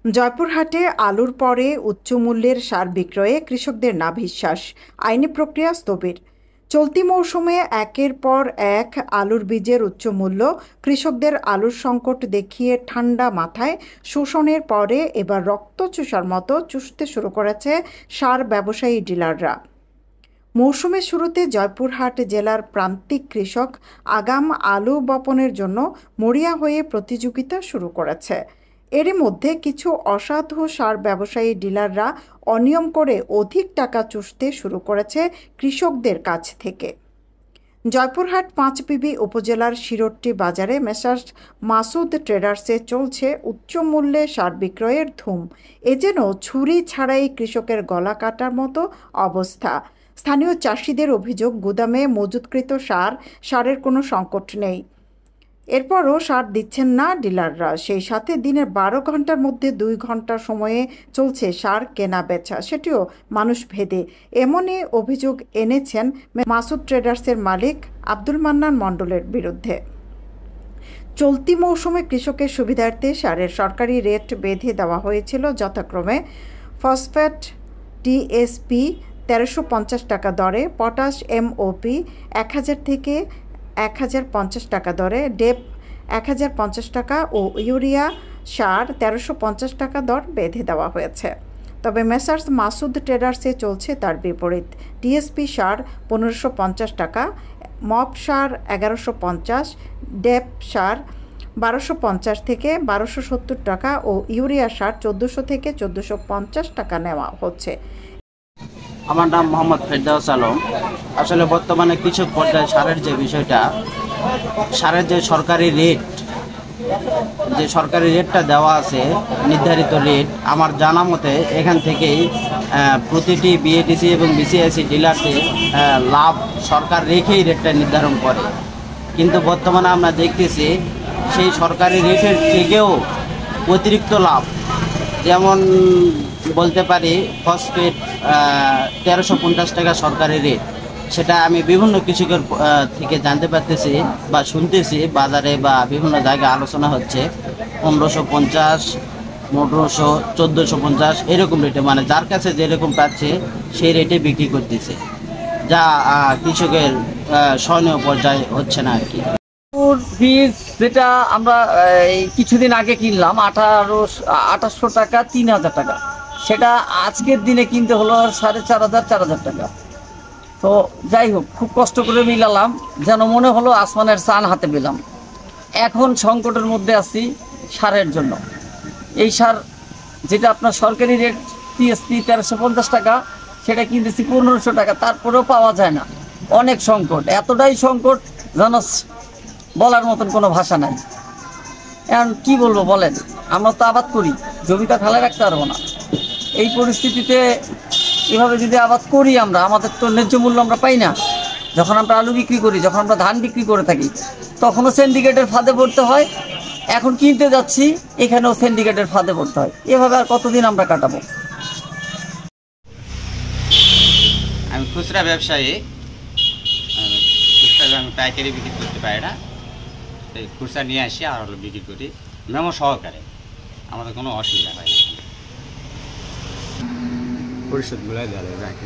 জয়পুরহাটে আলুর পরে উচ্চমূল্যের সার বিক্রয়ে কৃষকদের নাভিশ্বাস, আইনি প্রক্রিয়া স্থবির। চলতি মৌসুমে একের পর এক আলুর বীজের উচ্চমূল্য কৃষকদের আলুর সংকট দেখিয়ে ঠান্ডা মাথায় শোষণের পরে এবার রক্ত চুষার মতো চুষতে শুরু করেছে সার ব্যবসায়ী ডিলাররা। মৌসুমের শুরুতে জয়পুরহাট জেলার প্রান্তিক কৃষক আগাম আলু বপনের জন্য মরিয়া হয়ে প্রতিযোগিতা শুরু করেছে। এরই মধ্যে কিছু অসাধু সার ব্যবসায়ী ডিলাররা অনিয়ম করে অধিক টাকা চুষতে শুরু করেছে কৃষকদের কাছ থেকে। জয়পুরহাট পাঁচবিবি উপজেলার শিরোট্টি বাজারে মেসার্স মাসুদ ট্রেডার্সে চলছে উচ্চ মূল্যে সার বিক্রয়ের ধুম। এ যেন ছুরি ছাড়াই কৃষকের গলা কাটার মতো অবস্থা। স্থানীয় চাষিদের অভিযোগ, গুদামে মজুতকৃত সারের কোনো সংকট নেই। এরপরও সার দিচ্ছেন না ডিলাররা। সেই সাথে দিনের 12 ঘন্টার মধ্যে 2 ঘন্টা সময়ে চলছে সার কেনা বেচা, সেটিও মানুষ ভেদে। এমনই অভিযোগ এনেছেন মাসুদ ট্রেডার্সের মালিক আব্দুল মান্নান মণ্ডলের বিরুদ্ধে। চলতি মৌসুমে কৃষকের সুবিধার্থে সারের সরকারি রেট বেঁধে দেওয়া হয়েছিল যথাক্রমে ফসফেট টিএসপি 1350 টাকা দরে, পটাশ MOP 1000 থেকে 1050 টাকা দরে, ডেপ 1050 টাকা ও ইউরিয়া সার 1350 টাকা দর বেঁধে দেওয়া হয়েছে। তবে মেসার্স মাসুদ ট্রেডার্সে চলছে তার বিপরীত। টিএসপি সার 1550 টাকা, মপ সার 1150, ডেপ সার 1250 থেকে 1270 টাকা ও ইউরিয়া সার 1400 থেকে 1450 টাকা নেওয়া হচ্ছে। আমার নাম মোহাম্মদ ফেরদাউস আলম। আসলে বর্তমানে কৃষক পর্যায়ে সারের যে বিষয়টা, সারের যে সরকারি রেটটা দেওয়া আছে, নির্ধারিত রেট, আমার জানা মতে এখান থেকেই প্রতিটি বিএডিসি এবং বিসিআইসি ডিলারকে লাভ সরকার রেখেই রেটটা নির্ধারণ করে। কিন্তু বর্তমানে আমরা দেখতেছি সেই সরকারি রেটের থেকেও অতিরিক্ত লাভ, যেমন বলতে পারি ফসফেট 1350 টাকা সরকারি রেট, সেটা আমি বিভিন্ন কৃষকের থেকে জানতে পারতেছি বা শুনতেছি, বাজারে বা বিভিন্ন জায়গায় আলোচনা হচ্ছে 1550, 1500, 1450 এরকম রেটে, মানে যার কাছে যেরকম পাচ্ছে সেই রেটে বিক্রি করতেছে, যা কৃষকের সহনীয় পর্যায়ে হচ্ছে না আর কি। বীজ যেটা আমরা কিছুদিন আগে কিনলাম 2800 টাকা, 3000 টাকা, সেটা আজকের দিনে কিনতে হলো 4500-4000 টাকা। তো যাই হোক, খুব কষ্ট করে মিলালাম, যেন মনে হলো আসমানের চান হাতে পেলাম। এখন সংকটের মধ্যে আছি সারের জন্য। এই সার যেটা আপনার সরকারি রেট টিএসপি 1350 টাকা, সেটা কিনতেছি 1500 টাকা, তারপরেও পাওয়া যায় না। অনেক সংকট, এতটাই সংকট যেন বলার মতন কোনো ভাষা নাই। এখন কি বলবো বলেন, আমরা তো আবাদ করি, জমিটা ফেলে রাখতে পারবো না। এই পরিস্থিতিতে এভাবে যদি আবাদ করি আমরা, আমাদের তো ন্যায্য মূল্য আমরা পাই না। যখন আমরা আলু বিক্রি করি, যখন আমরা ধান বিক্রি করে থাকি, তখনও সিন্ডিকেটের ফাঁদে পড়তে হয়। এখন কিনতে যাচ্ছি, এখানেও সিন্ডিকেটের ফাঁদে পড়তে হয়। এভাবে আর কতদিন আমরা কাটাবো? আমি খুচরা ব্যবসায়ী, আমি পাইকারি বিক্রি করতে পারি না, খুচরা নিয়ে আসি আর হলো বিক্রি করি মেমো সহকারে। আমাদের কোনো অসুবিধা হয় না, পরিশোধগুলো দেওয়া যায়।